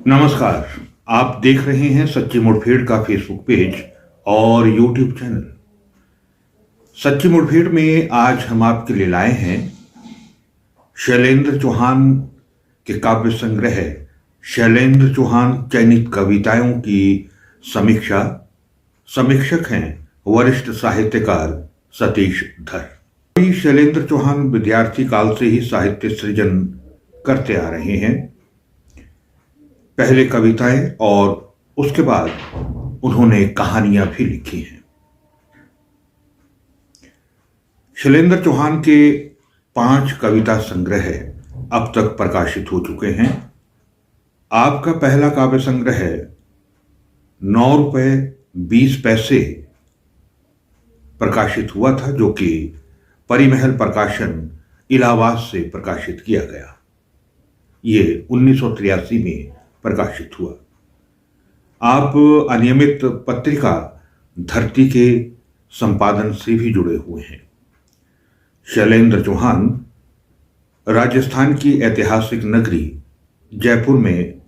नमस्कार। आप देख रहे हैं सच्ची मुठभेड़ का फेसबुक पेज और यूट्यूब चैनल। सच्ची मुठभेड़ में आज हम आपके लिए लाए हैं शैलेंद्र चौहान के काव्य संग्रह शैलेंद्र चौहान चयनित कविताओं की समीक्षा। समीक्षक हैं वरिष्ठ साहित्यकार सतीश धर। शैलेंद्र चौहान विद्यार्थी काल से ही साहित्य सृजन करते आ रहे हैं। पहले कविताएं और उसके बाद उन्होंने कहानियां भी लिखी हैं। शैलेंद्र चौहान के 5 कविता संग्रह अब तक प्रकाशित हो चुके हैं। आपका पहला काव्य संग्रह 9 रुपए 20 पैसे प्रकाशित हुआ था, जो कि परिमहल प्रकाशन इलाहाबाद से प्रकाशित किया गया। ये 1983 में प्रकाशित हुआ। आप अनियमित पत्रिका धरती के संपादन से भी जुड़े हुए हैं। शैलेंद्र चौहान राजस्थान की ऐतिहासिक नगरी जयपुर में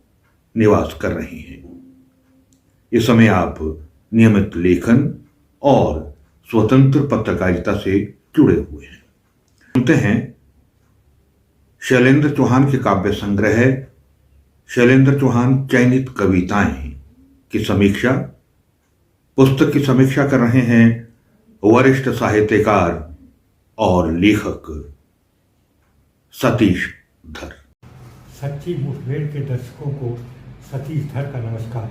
निवास कर रहे हैं। इस समय आप नियमित लेखन और स्वतंत्र पत्रकारिता से जुड़े हुए हैं। सुनते हैं शैलेंद्र चौहान के काव्य संग्रह शैलेंद्र चौहान चयनित कविताएं की समीक्षा। पुस्तक की समीक्षा कर रहे हैं वरिष्ठ साहित्यकार और लेखक सतीश धर। सच्ची मुठभेड़ के दर्शकों को सतीश धर का नमस्कार।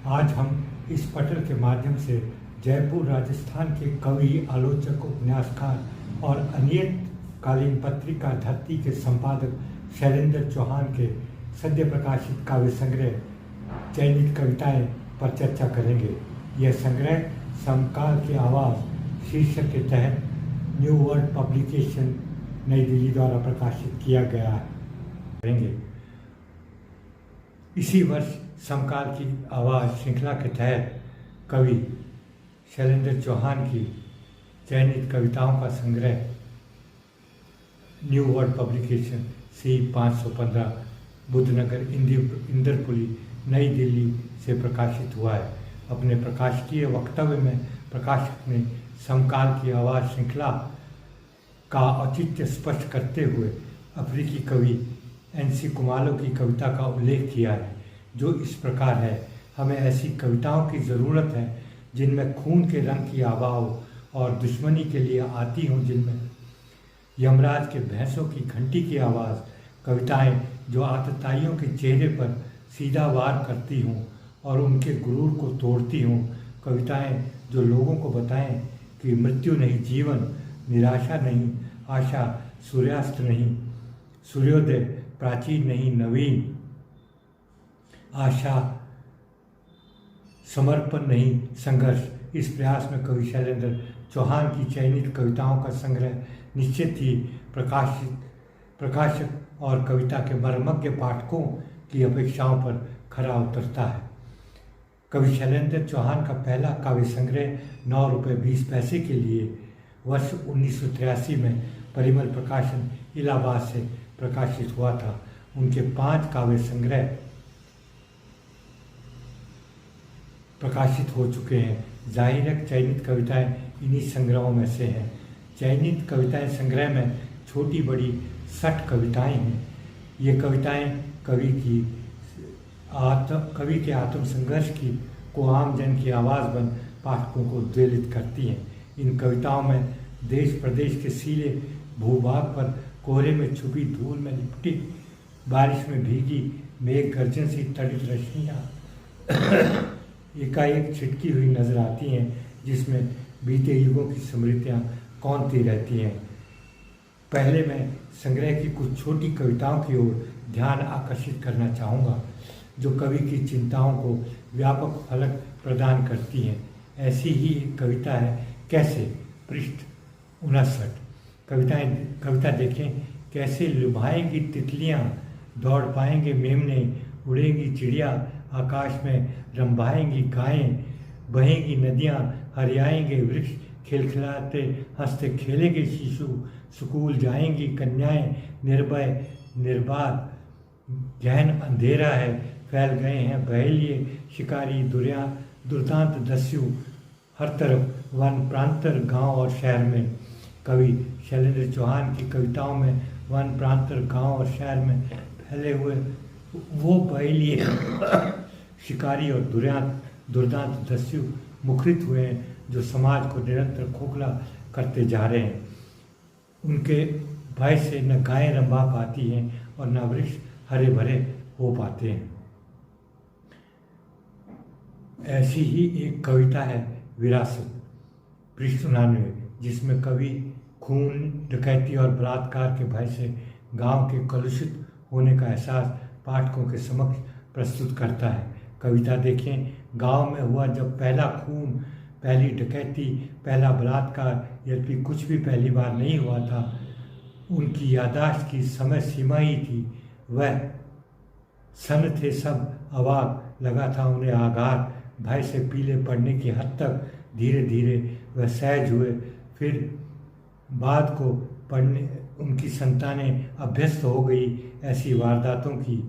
आज हम इस पटल के माध्यम से जयपुर राजस्थान के कवि, आलोचक, उपन्यासकार और अनियत कालीन पत्रिका धरती के संपादक शैलेंद्र चौहान के सद्य प्रकाशित काव्य संग्रह चयनित कविताएं पर चर्चा करेंगे। यह संग्रह समकाल की आवाज़ शीर्षक के तहत न्यू वर्ल्ड पब्लिकेशन नई दिल्ली द्वारा प्रकाशित किया गया है। इसी वर्ष समकाल की आवाज़ श्रृंखला के तहत कवि शैलेंद्र चौहान की चयनित कविताओं का संग्रह new world publication C515 Buddhnagar Inderpuri Nai Delhi से प्रकाशित हुआ है। अपने प्रकाशकीय वक्तव्य में प्रकाशक ने समकाल की आवाज़ श्रृंखला का औचित्य स्पष्ट करते हुए अफ्रीकी कवि NC कुमालो की कविता का उल्लेख किया है, जो इस प्रकार है। हमें ऐसी कविताओं की ज़रूरत है जिनमें खून के रंग की हवा हो और दुश्मनी के लिए आती हों, जिनमें यमराज के भैंसों की घंटी की आवाज़। कविताएं जो आतताइयों के चेहरे पर सीधा वार करती हों और उनके गुरूर को तोड़ती हों। कविताएं जो लोगों को बताएं कि मृत्यु नहीं जीवन, निराशा नहीं आशा, सूर्यास्त नहीं सूर्योदय, प्राचीन नहीं नवीन, आशा समर्पण नहीं संघर्ष। इस प्रयास में कवि शैलेंद्र चौहान की चयनित कविताओं का संग्रह निश्चित ही प्रकाशक और कविता के मर्मज्ञ पाठकों की अपेक्षाओं पर खरा उतरता है। कवि शैलेंद्र चौहान का पहला काव्य संग्रह 9 रुपए 20 पैसे के लिए वर्ष 1983 में परिमल प्रकाशन इलाहाबाद से प्रकाशित हुआ था। उनके 5 काव्य संग्रह प्रकाशित हो चुके हैं। जाहिर है चयनित कविताएं इन्हीं संग्रहों में से हैं। चयनित कविताएं संग्रह में छोटी बड़ी 60 कविताएं हैं। ये कविताएं कवि के आत्मसंघर्ष को आम जन की आवाज़ बन पाठकों को उद्वेलित करती हैं। इन कविताओं में देश प्रदेश के सीले भूभाग पर कोहरे में छुपी धूल में लिपटी बारिश में भीगी मेघ गर्जन सी तड़ित रश्मियाँ एकाएक छिटकी हुई नजर आती हैं, जिसमें बीते युगों की स्मृतियाँ कौंधती रहती हैं। पहले मैं संग्रह की कुछ छोटी कविताओं की ओर ध्यान आकर्षित करना चाहूँगा, जो कवि की चिंताओं को व्यापक फलक प्रदान करती हैं। ऐसी ही एक कविता है कैसे, पृष्ठ 59। कविता देखें। कैसे लुभाएंगी तितलियाँ, दौड़ पाएंगे मेमने, उड़ेंगी चिड़िया, आकाश में रंभाएंगी गायें, बहेंगी नदियाँ, हरियाएंगे वृक्ष, खिलखिलाते हंसते खेलेंगे शिशु, स्कूल जाएंगी कन्याएं, निर्भय निर्बाध, गहन अंधेरा है, फैल गए हैं बहेलिए शिकारी दुर्दांत दस्यु हर तरफ वन प्रांतर गांव और शहर में। कवि शैलेंद्र चौहान की कविताओं में वन प्रांतर गांव और शहर में फैले हुए वो बहेलिए शिकारी और दुर्दांत दस्यु मुखरित हुए हैं जो समाज को निरंतर खोखला करते जा रहे हैं। उनके भय से न गायें रंभा पाती हैं और न वृक्ष हरे भरे हो पाते हैं। ऐसी ही एक कविता है विरासत पृष्ठ 99, जिसमें कवि खून डकैती और बलात्कार के भय से गांव के कलुषित होने का एहसास पाठकों के समक्ष प्रस्तुत करता है। कविता देखें, गांव में हुआ जब पहला खून, पहली डकैती, पहला बलात्कार, यद्यपि कुछ भी पहली बार नहीं हुआ था, उनकी याददाश्त की समय सीमा ही थी। वह सन थे सब, अवाक लगा था उन्हें आघात, भय से पीले पड़ने की हद तक धीरे धीरे वह सहज हुए। फिर बाद को पढ़ने उनकी संतानें अभ्यस्त हो गई ऐसी वारदातों की।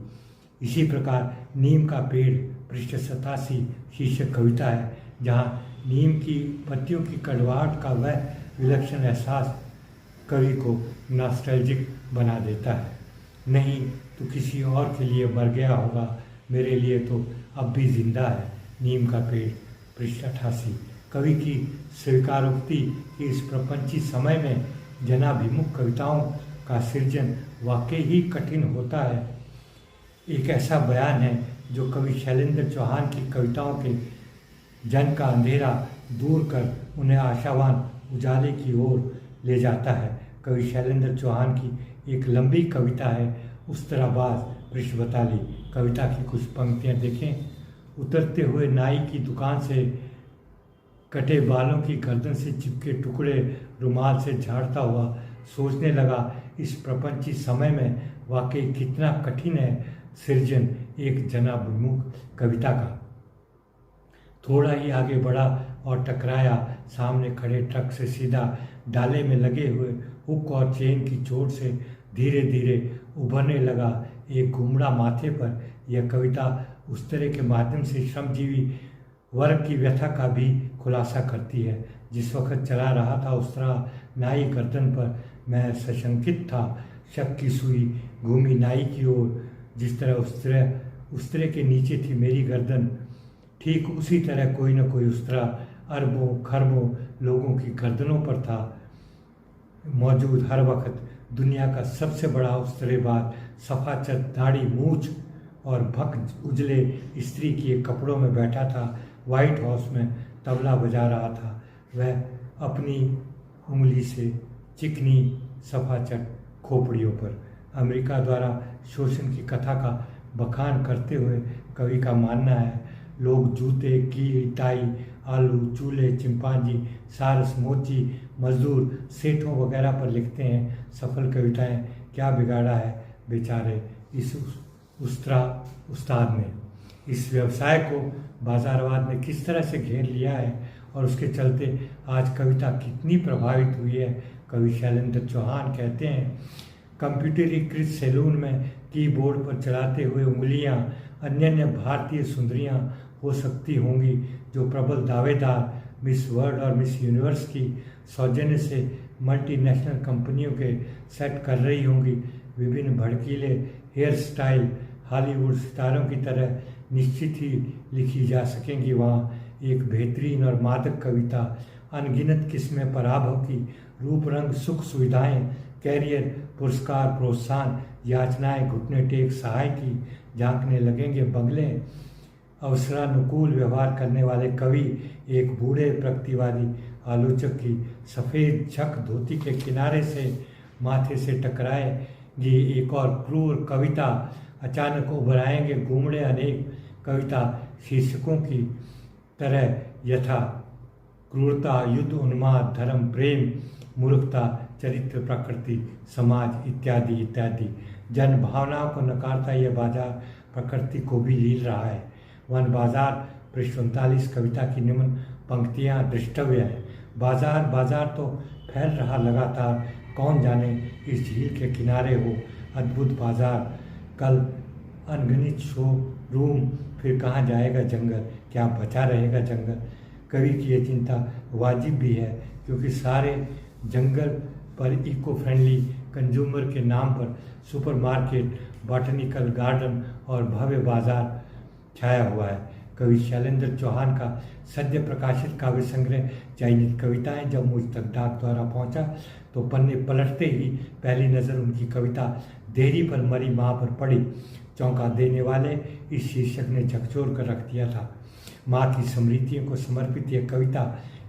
इसी प्रकार नीम का पेड़ पृष्ठ 87 शीर्षक कविता है, जहाँ नीम की पत्तियों की कड़वाहट का वह विलक्षण एहसास कवि को नॉस्टैल्जिक बना देता है। नहीं तो किसी और के लिए मर गया होगा, मेरे लिए तो अब भी जिंदा है नीम का पेड़ पृष्ठ 88। कवि की स्वीकारोक्ति कि इस प्रपंची समय में जनाभिमुख कविताओं का सृजन वाकई ही कठिन होता है, एक ऐसा बयान है जो कवि शैलेंद्र चौहान की कविताओं के जन का अंधेरा दूर कर उन्हें आशावान उजाले की ओर ले जाता है। कवि शैलेंद्र चौहान की एक लंबी कविता है उस्तराबाज पृष्ठ 42। कविता की कुछ पंक्तियाँ देखें। उतरते हुए नाई की दुकान से कटे बालों की गर्दन से चिपके टुकड़े रुमाल से झाड़ता हुआ सोचने लगा, इस प्रपंची समय में वाकई कितना कठिन है सृजन एक जनाभिमुख कविता का। थोड़ा ही आगे बढ़ा और टकराया सामने खड़े ट्रक से सीधा। डाले में लगे हुए हुक और चेन की चोट से धीरे धीरे उभरने लगा एक घुमड़ा माथे पर। यह कविता उस तरह के माध्यम से श्रमजीवी वर्ग की व्यथा का भी खुलासा करती है। जिस वक्त चला रहा था उस तरह नाई गर्दन पर, मैं सशंकित था। शक की सुई घूमी नाई की ओर, जिस तरह उस तरह के नीचे थी मेरी गर्दन, ठीक उसी तरह कोई न कोई उस तरह अरबों खरबों लोगों की गर्दनों पर था मौजूद हर वक्त। दुनिया का सबसे बड़ा उस्तरेबाज सफाचत दाढ़ी मूछ और भक उजले स्त्री के कपड़ों में बैठा था। व्हाइट हाउस में तबला बजा रहा था। वह अपनी उंगली से चिकनी सफाचट खोपड़ियों पर अमेरिका द्वारा शोषण की कथा का बखान करते हुए कवि का मानना है, लोग जूते कील टाई आलू चूल्हे चिंपांजी सारस मोची मजदूर सेठों वगैरह पर लिखते हैं सफल कविताएं। क्या बिगाड़ा है बेचारे इस उस्ताद ने। इस व्यवसाय को बाजारवाद ने किस तरह से घेर लिया है और उसके चलते आज कविता कितनी प्रभावित हुई है। कवि शैलेंद्र चौहान कहते हैं, कंप्यूटरीकृत सैलून में कीबोर्ड पर चलाते हुए उंगलियां अन्य भारतीय सुंदरियां हो सकती होंगी जो प्रबल दावेदार मिस वर्ल्ड और मिस यूनिवर्स की सौजन्य से मल्टीनेशनल कंपनियों के सेट कर रही होंगी। विभिन्न भड़कीले हेयर स्टाइल हॉलीवुड सितारों की तरह निश्चित ही लिखी जा सकेंगी। वहाँ एक बेहतरीन और मादक कविता, अनगिनत किस्में पराभव की, रूप रंग सुख सुविधाएं, कैरियर पुरस्कार प्रोत्साहन याचनाएं, घुटने टेक सहाय की झांकने लगेंगे बंगले। अवसरानुकूल व्यवहार करने वाले कवि एक बूढ़े प्रगतिवादी आलोचक की सफ़ेद झक धोती के किनारे से माथे से टकराएगी। एक और क्रूर कविता अचानक उभर आएंगे घूमड़े अनेक कविता शीर्षकों की तरह, यथा क्रूरता, युद्ध, उन्माद, धर्म, प्रेम, मूर्खता, चरित्र, प्रकृति, समाज इत्यादि इत्यादि। जन भावनाओं को नकारता यह बाजार प्रकृति को भी लील रहा है। वन बाजार पृष्ठ 39 कविता की निम्न पंक्तियाँ दृष्टव्य है। बाजार बाजार तो फैल रहा लगातार, कौन जाने इस झील के किनारे हो अद्भुत बाजार। कल अनगिनत रूम, फिर कहाँ जाएगा जंगल, क्या बचा रहेगा जंगल। कवि की ये चिंता वाजिब भी है, क्योंकि सारे जंगल पर इको फ्रेंडली कंज्यूमर के नाम पर सुपरमार्केट, बॉटनिकल गार्डन और भव्य बाजार छाया हुआ है। कवि शैलेंद्र चौहान का सद्य प्रकाशित काव्य संग्रह चयनित कविताएं जब मुझ तक डाक द्वारा पहुंचा तो पन्ने पलटते ही पहली नज़र उनकी कविता देरी पर मरी माँ पर पड़ी। चौंका देने वाले इस शीर्षक ने झकझोर कर रख दिया था। माँ की स्मृतियों को समर्पित यह कविता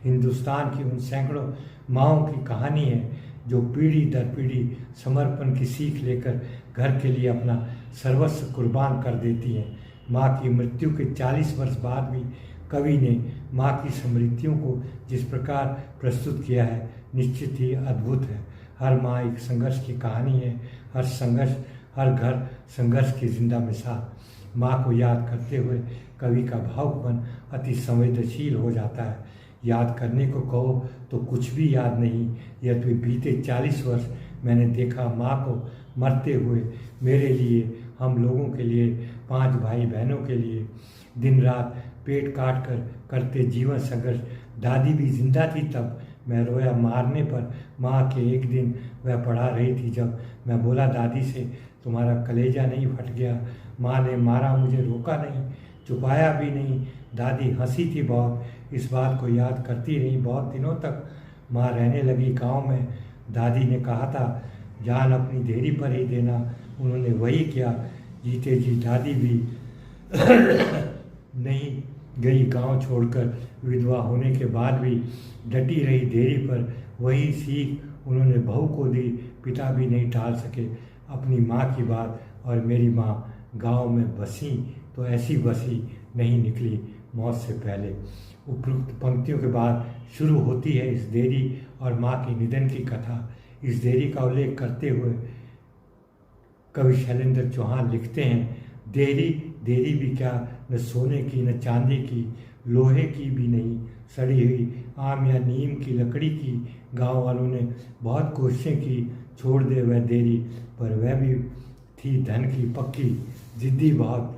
हिंदुस्तान की उन सैकड़ों माँओं की कहानी है जो पीढ़ी दर पीढ़ी समर्पण की सीख लेकर घर के लिए अपना सर्वस्व कुर्बान कर देती हैं। माँ की मृत्यु के 40 वर्ष बाद भी कवि ने माँ की स्मृतियों को जिस प्रकार प्रस्तुत किया है, निश्चित ही अद्भुत है। हर माँ एक संघर्ष की कहानी है, हर घर संघर्ष की जिंदा मिसाल। माँ को याद करते हुए कवि का भावुक मन अति संवेदनशील हो जाता है। याद करने को कहो तो कुछ भी याद नहीं, यद्यपि बीते 40 वर्ष मैंने देखा माँ को मरते हुए। मेरे लिए, हम लोगों के लिए, 5 भाई बहनों के लिए दिन रात पेट काट कर करते जीवन संघर्ष। दादी भी जिंदा थी तब मैं रोया मारने पर। माँ के एक दिन वह पढ़ा रही थी जब मैं बोला दादी से, तुम्हारा कलेजा नहीं फट गया। माँ ने मारा मुझे, रोका नहीं, छुपाया भी नहीं। दादी हंसी थी बहुत, इस बात को याद करती रही बहुत दिनों तक। माँ रहने लगी गांव में। दादी ने कहा था जान अपनी देरी पर ही देना, उन्होंने वही किया। जीते जी दादी भी नहीं गई गांव छोड़कर। विधवा होने के बाद भी डटी रही देरी पर। वही सीख उन्होंने बहू को दी। पिता भी नहीं टाल सके अपनी माँ की बात। और मेरी माँ गांव में बसी तो ऐसी बसी नहीं निकली मौत से पहले। उपरोक्त पंक्तियों के बाद शुरू होती है इस देरी और माँ के निधन की कथा। इस देरी का उल्लेख करते हुए कवि शैलेंद्र चौहान लिखते हैं, देरी देरी भी क्या, न सोने की न चांदी की, लोहे की भी नहीं, सड़ी हुई आम या नीम की लकड़ी की। गांव वालों ने बहुत कोशिशें की छोड़ दे वह देरी, पर वह भी थी धन की पक्की, जिद्दी बहुत।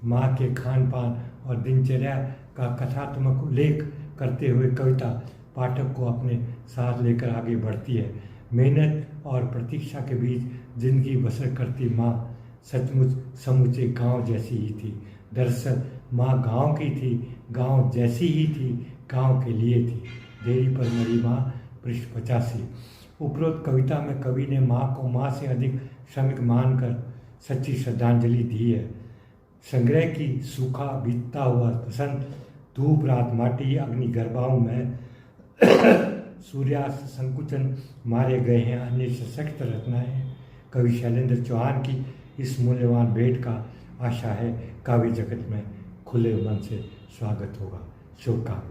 माँ के खान पान और दिनचर्या का कथात्मक उल्लेख करते हुए कविता पाठक को अपने साथ लेकर आगे बढ़ती है। मेहनत और प्रतीक्षा के बीच जिंदगी बसर करती माँ सचमुच समूचे गांव जैसी ही थी। दरअसल माँ गांव की थी, गांव जैसी ही थी, गांव के लिए थी। देरी पर मरी माँ, पृष्ठ 85। उपरोक्त कविता में कवि ने माँ को माँ से अधिक श्रमिक मानकर सच्ची श्रद्धांजलि दी है। संग्रह की सूखा बीतता हुआ बसंत, धूप रात माटी अग्नि गर्भाओं में सूर्यास्त संकुचन मारे गए हैं अन्य सशक्त रचनाएं। कवि शैलेंद्र चौहान की इस मूल्यवान भेंट का आशा है काव्य जगत में खुले मन से स्वागत होगा। शुभकामनाएं।